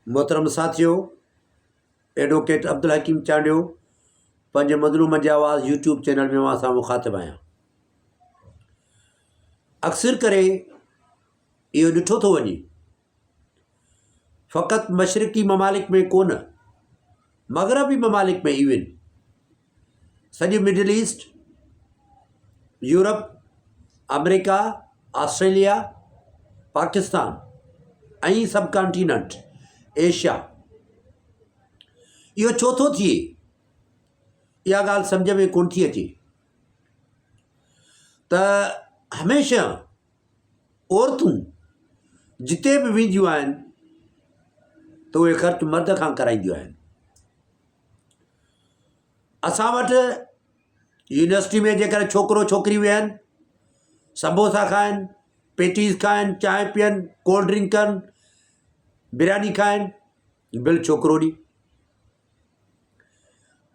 मोहतरम साथियों, एडवोकेट अब्दुल हकीम चांडियो पंहिंजे मज़लूम जी आवाज़ यूट्यूब चैनल में मां सां मुखातिब आहियां। अक्सर करे इहो ॾिठो थो वञे, फ़क़ति मशरिक़ी ममालिक में कोन, मग़रबी ममालिक में इवन सॼी middle east, Europe, America, Australia, Pakistan ऐं सब कॉन्टिनेंट एशिया, इहो छो थो थिए? इहा ॻाल्हि सम्झ में कोन थी अचे त हमेशह औरतूं जिते बि वेंदियूं आहिनि त उहे ख़र्चु मर्द खां कराईंदियूं आहिनि। असां वटि यूनिवर्सिटी में जेकर छोकिरो छोकिरी विया आहिनि, समोसा खाइनि, पेटीज़ खाइनि, चांहि पीअनि, कोल्ड ड्रिंक कनि, बिरयानी खाइनि, बिल छोकिरो ॾी।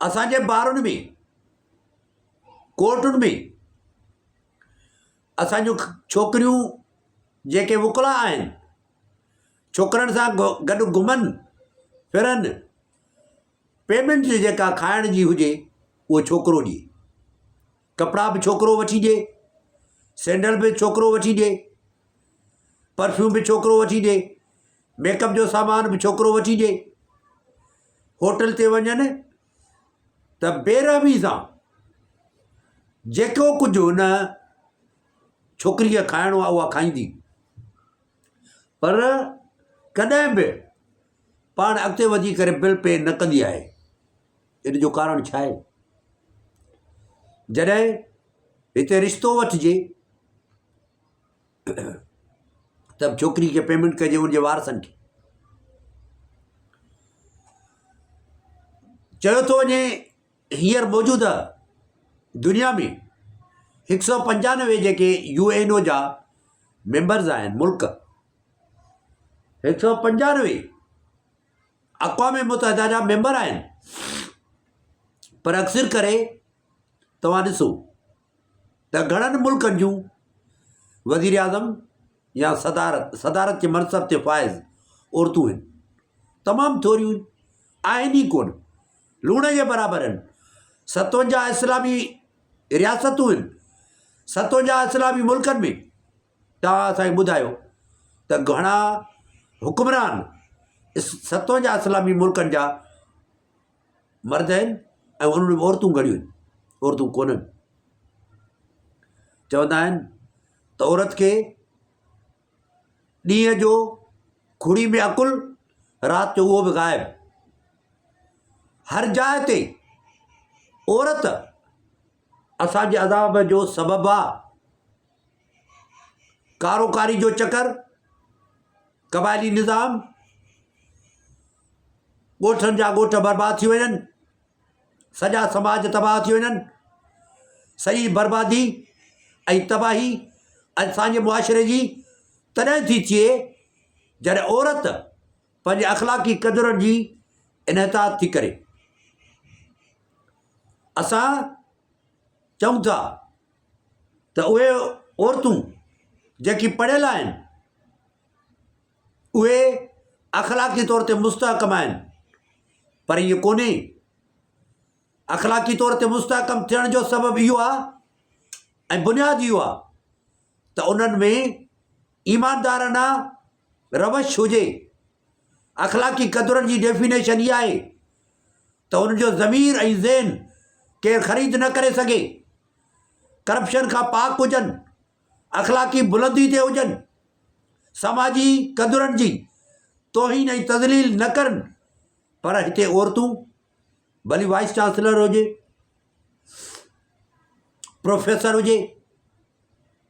असांजे ॿारनि में, कोर्टुनि में असांजूं छोकिरियूं जेके वुकला आहिनि, छोकिरनि सां गॾु घुमनि फिरनि, पेमेंट जेका खाइण जी हुजे उहो छोकिरो ॾिए, कपिड़ा बि छोकिरो वठी ॾिए, सैंडल बि छोकिरो वठी ॾिए, परफ्यूम बि छोकिरो वठी ॾिए, मेकअप जो सामान बि छोकिरो वठी ॾिए। होटल ते वञनि त बेरहमी सां जेको कुझु हुन छोकिरीअ खाइणो आहे उहा खाईंदी, पर कॾहिं बि पाण अॻिते वधी करे बिल पे न कंदी आहे। इन जो कारण छा आहे? जॾहिं हिते रिश्तो वठिजे त छोकिरी खे पेमेंट कजे उनजे वारसनि खे। चयो थो वञे हींअर मौजूदा दुनिया में 195 जेके UNO जा मेंबर्स आहिनि, मुल्क 195 अक़वाम मुतहदा जा मेंबर आहिनि, पर अक्सर करे तव्हां ॾिसो त घणनि मुल्कनि जूं वज़ीर आज़म या सदारत जे मनसब ते फ़ाइज़ औरतूं आहिनि, तमामु थोरियूं आहिनि ई कोन, लूण जे बराबरि आहिनि। 57 इस्लामी रियासतूं आहिनि, 57 इस्लामी मुल्कनि में तव्हां असांखे ॿुधायो त घणा हुक्मरान 57 इस्लामी मुल्कनि जा मर्द आहिनि ऐं उन्हनि में औरतूं घणियूं आहिनि? औरतूं कोन्हनि। चवंदा आहिनि त औरत खे ॾींहं जो खुड़ी में अकुल, राति जो उहो बि ग़ाइब। हर जाइ ते औरत असांजे अज़ाब जो सबबु आहे। कारोकारी जो चकर, क़बाइली निज़ाम, ॻोठनि जा ॻोठ बर्बाद थी वञनि, सॼा समाज तबाह थी वञनि। सॼी बर्बादी ऐं तबाही असांजे मुआशिरे जी तॾहिं थी थिए जॾहिं औरत पंहिंजे अख़लाक़ी क़दुरनि जी इनहतात थी करे। असां चऊं था त उहे औरतूं जेकी पढ़ियल आहिनि उहे अख़लाक़ी तौर ते मुस्तहकम आहिनि, पर इहो कोन्हे। अख़लाक़ी तौर ते मुस्तहकम थियण जो सबबु इहो आहे ऐं बुनियादु इहो आहे त उन्हनि में ईमानदाराना रवश हुजे। अख़लाक़ी क़दुरनि जी डेफिनेशन इहा आहे त उनजो ज़मीर ऐं ज़हन केरु ख़रीद न करे सघे। करप्शन खां पाक हुजनि, अख़लाक़ी बुलंदी ते हुजनि, समाजी क़दुरनि जी तौहीन ऐं तज़लील न करनि। पर हिते औरतूं भली वाइस चांसलर हुजे, प्रोफेसर हुजे,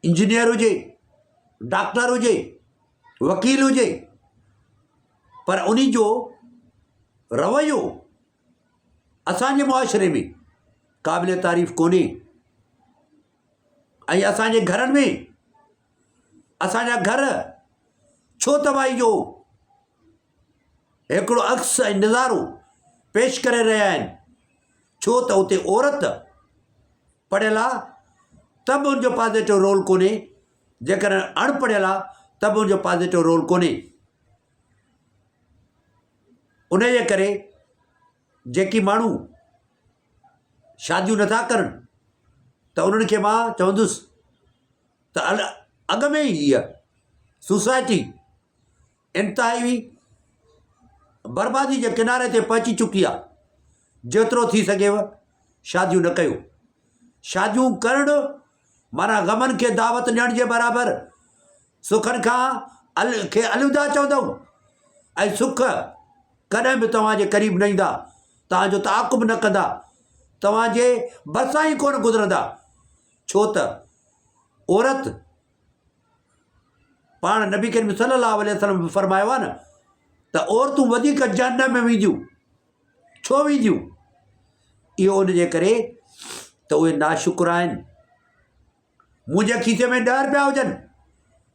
इंजीनियर हुजे, डॉक्टर हुजे, वकील हुजे, पर उन्ही जो रवैयो असांजे मुआशिरे में क़ाबिल तारीफ़ कोन्हे। ऐं असांजे घरनि में असांजा घर छो तबाही जो हिकिड़ो अक्स ऐं नज़ारो पेश करे रहिया आहिनि? छो त उते औरत पढ़ियल आहे त बि उनजो पॉज़िटिव रोल कोन्हे, जेकर अणपढ़ियल आहे त बि उनजो पॉज़िटिव रोल कोन्हे। उन जे करे जेकी माण्हू शादियूं नथा करनि त उन्हनि खे मां चवंदुसि त अॻ में ई हीअ सोसाइटी इंतिहाई बर्बादी जे किनारे ते पहुची चुकी आहे। जेतिरो थी सघेव शादियूं न कयो। शादियूं करणु माना ग़मनि खे दावत ॾियण जे बराबरि, सुखनि खां अलविदा चवंदव। ऐं सुख कॾहिं बि तव्हांजे क़रीब न ईंदा, तव्हांजो ताक़ुब न कंदा, तव्हांजे भरिसां ई कोन गुज़रंदा। छो त औरत पाण नबी करीम सल्लल्लाहु अलैहि वसल्लम फरमायो आहे न त औरतूं वधीक जहन्नम में वेंदियूं। छो वेंदियूं? इहो उनजे करे त उहे नाशुक्र आहिनि। मुंहिंजे खीसे में 10 रुपया हुजनि,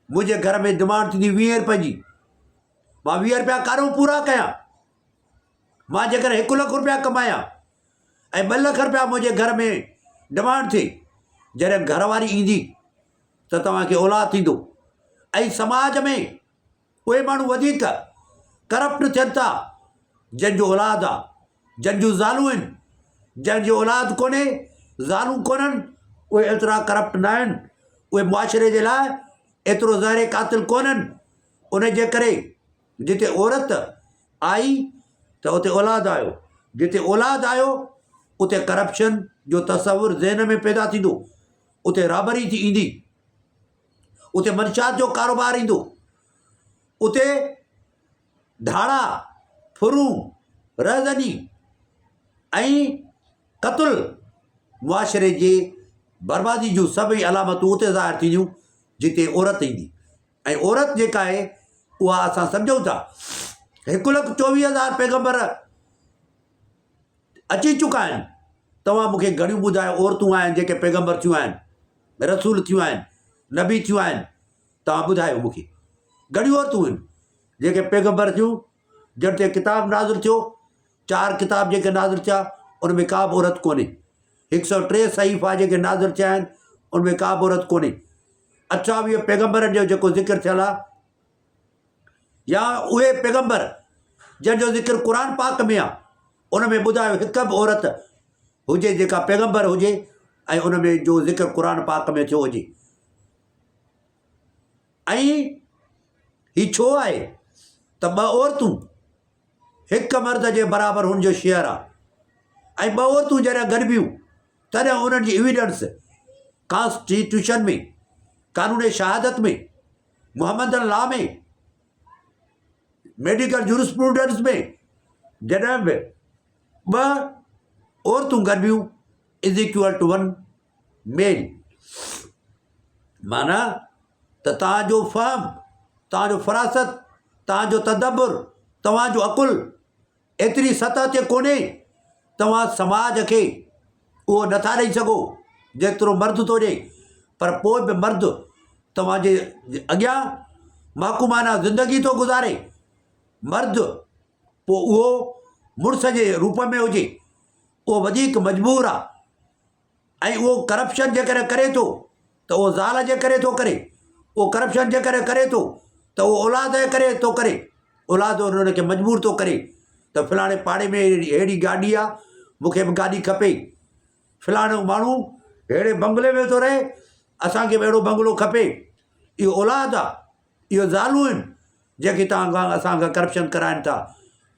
मुंहिंजे घर में डिमांड थींदी 20 रुपए जी, मां 20 रुपया कारो पूरा कयां। मां जेकर 1 लख रुपया कमायां ऐं 2 लख रुपया मुंहिंजे घर में डिमांड थिए, जॾहिं घरवारी ईंदी त तव्हांखे औलाद थींदो। ऐं समाज में उहे माण्हू वधीक करप्ट थियनि था जंहिंजो औलाद आहे, जंहिंजूं ज़ालूं आहिनि। जंहिंजो औलाद कोन्हे, ज़ालूं कोन्हनि, उहे एतिरा करप्ट न आहिनि, उहे मुआशिरे जे लाइ एतिरो ज़हर क़ातिल कोन्हनि। उन जे करे जिते औरत आई त उते औलाद आयो, जिते औलाद आयो उते करप्शन जो तसवुरु ज़हन में पैदा थींदो, उते राबरी थी ईंदी, उते मंशात जो कारोबार ईंदो, उते धाड़ा फुरूं रहज़नी ऐं क़त्ल मुआशिरे जे बर्बादी जूं सभई अलामतूं उते ज़ाहिर थींदियूं जिते औरत ईंदी। ऐं औरत जेका आहे उहा असां सम्झूं था 1,24,000 पैगम्बर अची चुका आहिनि। तव्हां मूंखे घणियूं ॿुधायो औरतूं आहिनि जेके पैगम्बर थियूं आहिनि, रसूल थियूं आहिनि, नबी थियूं आहिनि। तव्हां ॿुधायो मूंखे घणियूं औरतूं आहिनि जेके पैगम्बर थियूं, जॾहिं ते किताब नाज़िल थियो। 4 किताब जेके नाज़िल थिया उन में का बि औरत कोन्हे। 103 सहीफ़ा जेके नाज़िल थिया आहिनि उन में का बि औरत कोन्हे। 28 पैगम्बरनि जो जेको ज़िक्र थियल आहे, या उहे पैगम्बर जंहिंजो ज़िक्र क़ुर पाक में आहे, उन में ॿुधायो हिकु बि औरत हुजे जेका पैगम्बर हुजे ऐं उन में जो ज़िक्र क़ुर पाक में थियो हुजे। ऐं ही छो आहे त 2 औरतूं हिकु मर्द जे बराबरि हुनजो शेयर आहे। ऐं 2 औरतूं जॾहिं गॾिबियूं तॾहिं उन्हनि जी एविडेंस कॉन्स्टिट्यूशन में, कानून शहादत में, मुहम्मद लॉ में, मेडिकल जूरिस्प्रूडेंस में, जॾहिं बि 2 औरतूं गॾिबियूं इज़ इक्वल टू 1 मेल। माना त तव्हांजो फ़हम, तव्हांजो फ़रासत, तव्हांजो तदब्बुर, तव्हांजो अकुल एतिरी सतह ते कोन्हे, तव्हां समाज खे उहो नथा ॾेई सघो जेतिरो मर्द थो ॾे। पर पोइ बि मर्द तव्हांजे अॻियां महकूमाना ज़िंदगी थो गुज़ारे। मर्द पोइ उहो मुड़ुस जे रूप में हुजे, उहो वधीक मजबूर आहे। ऐं उहो करप्शन जेकॾहिं करे थो त उहो ज़ाल जे करे थो करे, उहो करप्शन जेकॾहिं करे थो त उहो औलाद जे करे थो करे, औलाद उन्हनि खे मजबूर थो करे त फलाणे पाड़े में अहिड़ी गाॾी आहे, मूंखे बि गाॾी खपे, फलाणो माण्हू अहिड़े बंगले में थो रहे, असांखे बि अहिड़ो बंगलो खपे। इहो औलाद आहे, इहो ज़ालूं आहिनि जेके तव्हां असांखां करप्शन कराइनि था।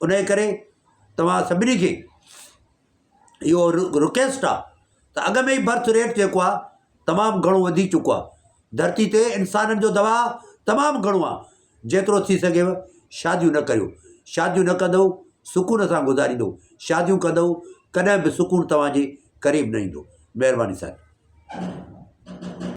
उन जे करे तव्हां सभिनी खे इहो रिक्वेस्ट आहे त अॻ में ई बर्थ रेट जेको आहे तमामु घणो वधी चुको आहे। धरती ते इंसाननि जो दबाउ तमामु घणो आहे। जेतिरो थी सघेव शादियूं न करियो। शादियूं न कंदव सुकून सां गुज़ारींदो, शादियूं कंदव कॾहिं बि सुकून तव्हांजे क़रीब न ईंदो। महिरबानी साईं।